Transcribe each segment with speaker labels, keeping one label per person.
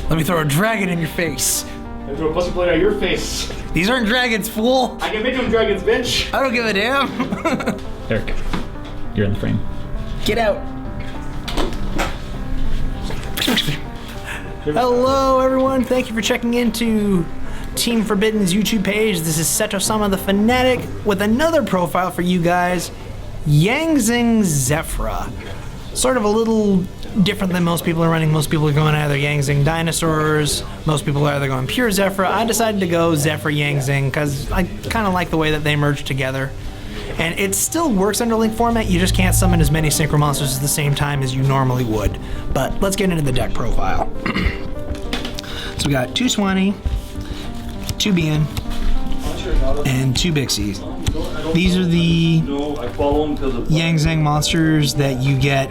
Speaker 1: Let me throw a dragon in your face.
Speaker 2: I throw a busted blade at your face.
Speaker 1: These aren't dragons, fool.
Speaker 2: I can make them dragons, bitch.
Speaker 1: I don't give a damn.
Speaker 3: Eric, you're in the frame.
Speaker 1: Get out. Hello, everyone. Thank you for checking into Team Forbidden's YouTube page. This is Seto-sama the Fanatic with another profile for you guys. Yang-Zing Zefra. Sort of a little different than most people are running. Most people are going either Yang-Zing Dinosaurs. Most people are either going pure Zefra. I decided to go Zefra Yang-Zing because I kind of like the way that they merge together. And it still works under Link format, you just can't summon as many Synchro Monsters at the same time as you normally would. But let's get into the deck profile. So we got 2 Swanee, 2 Bien, and 2 Bixies. These are the Yang-Zing monsters that you get.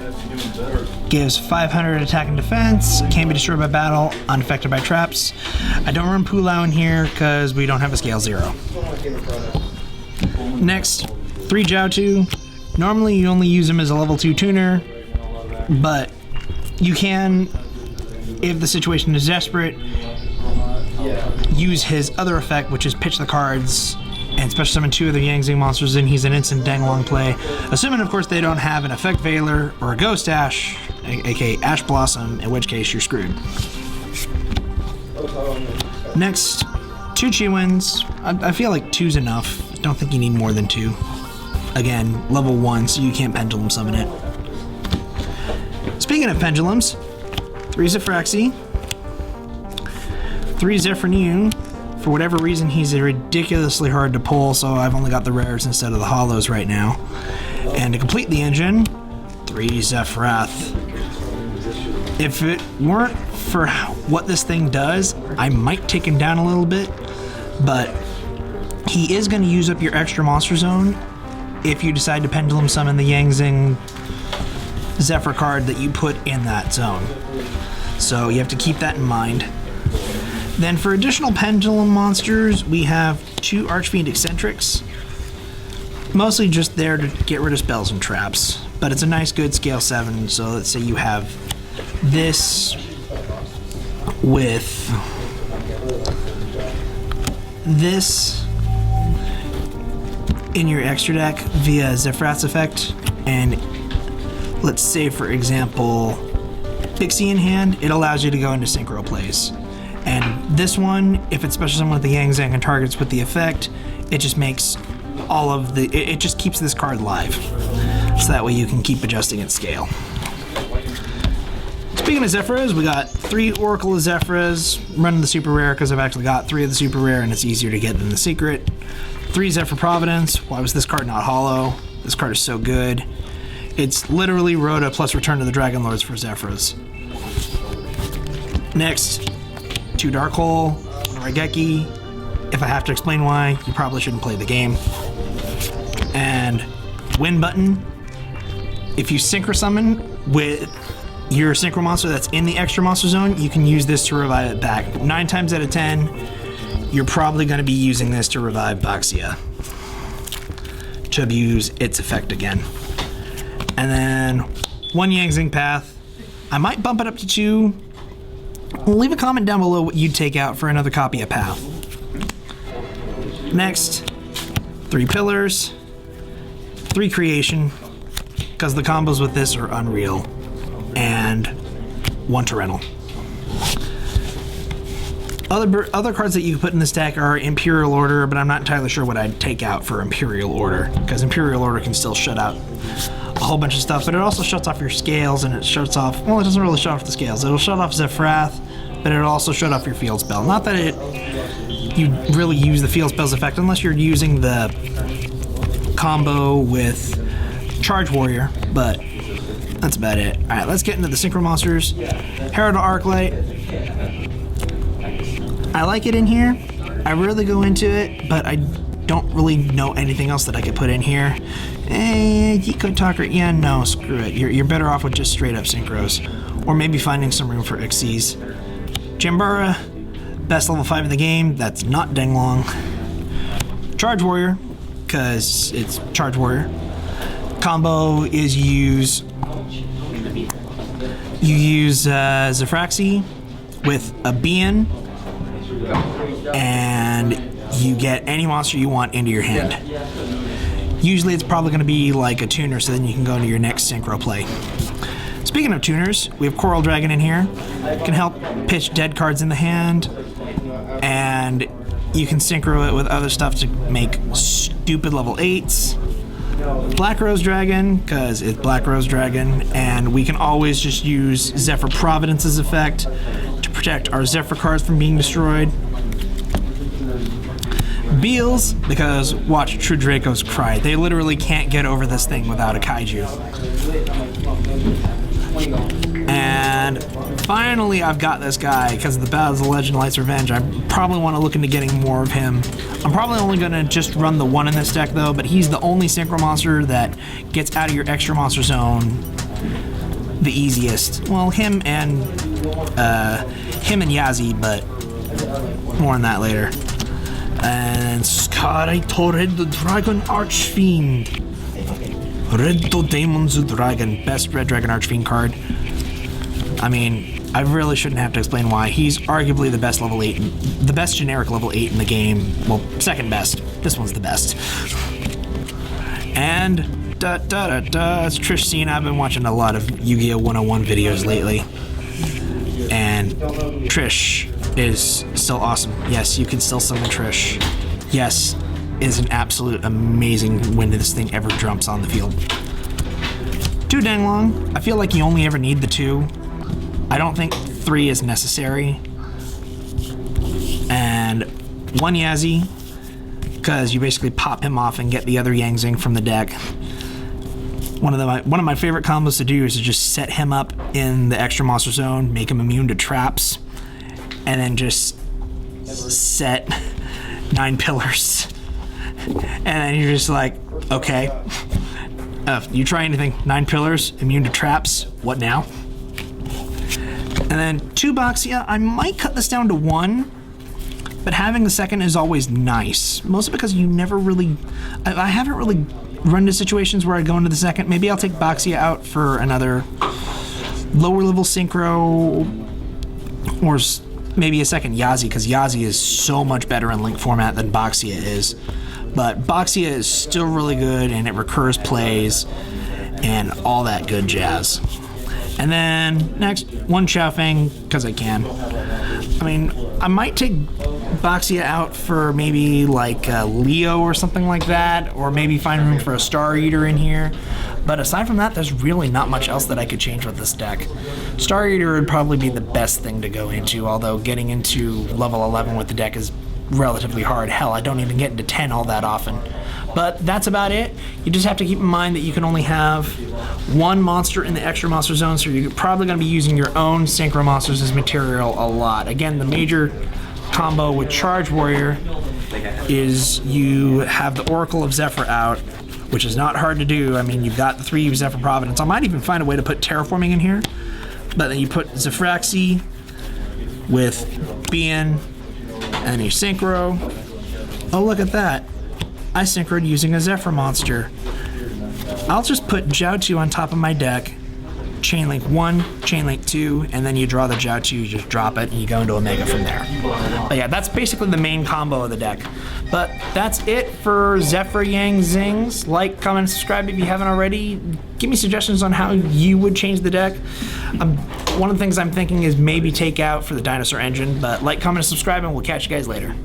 Speaker 1: Gives 500 attack and defense, can't be destroyed by battle, unaffected by traps. I don't run Pulao in here because we don't have a scale 0. Next, 3 Jiaotu. Normally you only use him as a level 2 tuner, but you can, if the situation is desperate, use his other effect, which is pitch the cards and special summon 2 of the Yang-Zing monsters, and he's an instant Danglong play. Assuming, of course, they don't have an Effect Veiler or a Ghost Ash, aka Ash Blossom, in which case you're screwed. Next, 2 Chiwins. I feel like 2's enough. Don't think you need more than 2. Again, level 1, so you can't Pendulum Summon it. Speaking of Pendulums, 3 Zefraxi, 3 Zefra Yang. For whatever reason, he's ridiculously hard to pull, so I've only got the rares instead of the holos right now. And to complete the engine, 3 Zefrath. If it weren't for what this thing does, I might take him down a little bit, but he is going to use up your extra monster zone if you decide to Pendulum Summon the Yang-Zing Zefra card that you put in that zone. So you have to keep that in mind. Then for additional Pendulum monsters, we have 2 Archfiend Eccentrics. Mostly just there to get rid of spells and traps, but it's a nice good scale 7, so let's say you have this with this in your extra deck via Zefrath's effect, and let's say, for example, Pixie in hand, it allows you to go into Synchro plays. And this one, if it's special summon with the Yang-Zing and targets with the effect, it just makes all of the, it just keeps this card live. So that way you can keep adjusting its scale. Speaking of Zefras, we got 3 Oracle of Zefras, running the super rare because I've actually got 3 of the super rare and it's easier to get than the secret. 3 Zefra Providence. Why was this card not holo? This card is so good. It's literally Rhoda plus Return to the Dragon Lords for Zefras. Next, 2 Dark Hole, 1 Raigeki. If I have to explain why, you probably shouldn't play the game. And win button. If you Synchro Summon with your Synchro Monster that's in the extra monster zone, you can use this to revive it back. 9 times out of 10, you're probably going to be using this to revive Baxia, to use its effect again. And then 1 Yang-Zing Path. I might bump it up to 2. Leave a comment down below what you'd take out for another copy of Path. Next, 3 Pillars, 3 Creation, because the combos with this are unreal, and 1 Torrential. Other cards that you can put in this deck are Imperial Order, but I'm not entirely sure what I'd take out for Imperial Order, because Imperial Order can still shut out a whole bunch of stuff, but it also shuts off your scales, and it shuts off, well, it doesn't really shut off the scales. It'll shut off Zefrath, but it'll also shut off your field spell. Not that you really use the field spell's effect unless you're using the combo with Charge Warrior, but that's about it. Alright, let's get into the Synchro Monsters. Herald Arclight. I like it in here. I rarely go into it, but I don't really know anything else that I could put in here. Yiko Talker, yeah, no, screw it. You're better off with just straight up Synchros. Or maybe finding some room for Xyz. Jambara, best level 5 in the game, that's not Danglong. Charge Warrior, because it's Charge Warrior. Combo is use You use Zefra with a Bean, and you get any monster you want into your hand. Usually it's probably going to be like a tuner, so then you can go into your next synchro play. Speaking of tuners, we have Coral Dragon in here. Can help pitch dead cards in the hand, and you can synchro it with other stuff to make stupid level 8s. Black Rose Dragon, because it's Black Rose Dragon, and we can always just use Zefra Providence's effect to protect our Zefra cards from being destroyed. Beals, because watch True Dracos cry. They literally can't get over this thing without a kaiju. And finally, I've got this guy because of the Battles of the Legend Light's Revenge. I probably want to look into getting more of him. I'm probably only going to just run the one in this deck, though, but he's the only synchro monster that gets out of your extra monster zone the easiest. Well, him and Yazi, but more on that later. And Sky Torred the Dragon Archfiend. Red Demon's Dragon, best Red Dragon Archfiend card. I mean, I really shouldn't have to explain why. He's arguably the best level 8, the best generic level 8 in the game. Well, second best. This one's the best. And it's Trish Cena. I've been watching a lot of Yu-Gi-Oh! 101 videos lately. And Trish is still awesome. Yes, you can still summon Trish. Yes, is an absolute amazing when this thing ever jumps on the field. 2 dang long. I feel like you only ever need the 2. I don't think 3 is necessary. And 1 Yazi, because you basically pop him off and get the other Yang-Zing from the deck. One of my favorite combos to do is to just set him up in the extra monster zone, make him immune to traps, and then just set 9 pillars. And then you're just like, okay, you try anything, 9 pillars, immune to traps, what now? And then 2 Boxia, I might cut this down to 1, but having the second is always nice. Mostly because you never really, I haven't really run into situations where I go into the second. Maybe I'll take Boxia out for another lower level synchro, or maybe a second Yazi, because Yazi is so much better in Link format than Boxia is. But Boxia is still really good, and it recurs plays and all that good jazz. And then next, 1 Xiaofeng, because I can. I mean, I might take Boxia out for maybe like Leo or something like that, or maybe find room for a Star Eater in here. But aside from that, there's really not much else that I could change with this deck. Star Eater would probably be the best thing to go into, although getting into level 11 with the deck is relatively hard. Hell, I don't even get into 10 all that often. But that's about it. You just have to keep in mind that you can only have 1 monster in the extra monster zone, so you're probably going to be using your own synchro monsters as material a lot. Again, the major combo with Charge Warrior is you have the Oracle of Zefra out, which is not hard to do. I mean, you've got the 3 Zefra Providence. I might even find a way to put Terraforming in here. But then you put Zefraxi with Bien, and then you synchro. Oh, look at that. I synchroed using a Zefra monster. I'll just put Jiaotu on top of my deck, Chainlink 1, Chainlink 2, and then you draw the Jiaotu, you just drop it, and you go into Omega from there. But yeah, that's basically the main combo of the deck. But that's it for Zefra Yang-Zings. Like, comment, and subscribe if you haven't already. Give me suggestions on how you would change the deck. One of the things I'm thinking is maybe take out for the Dinosaur Engine, but like, comment, and subscribe, and we'll catch you guys later.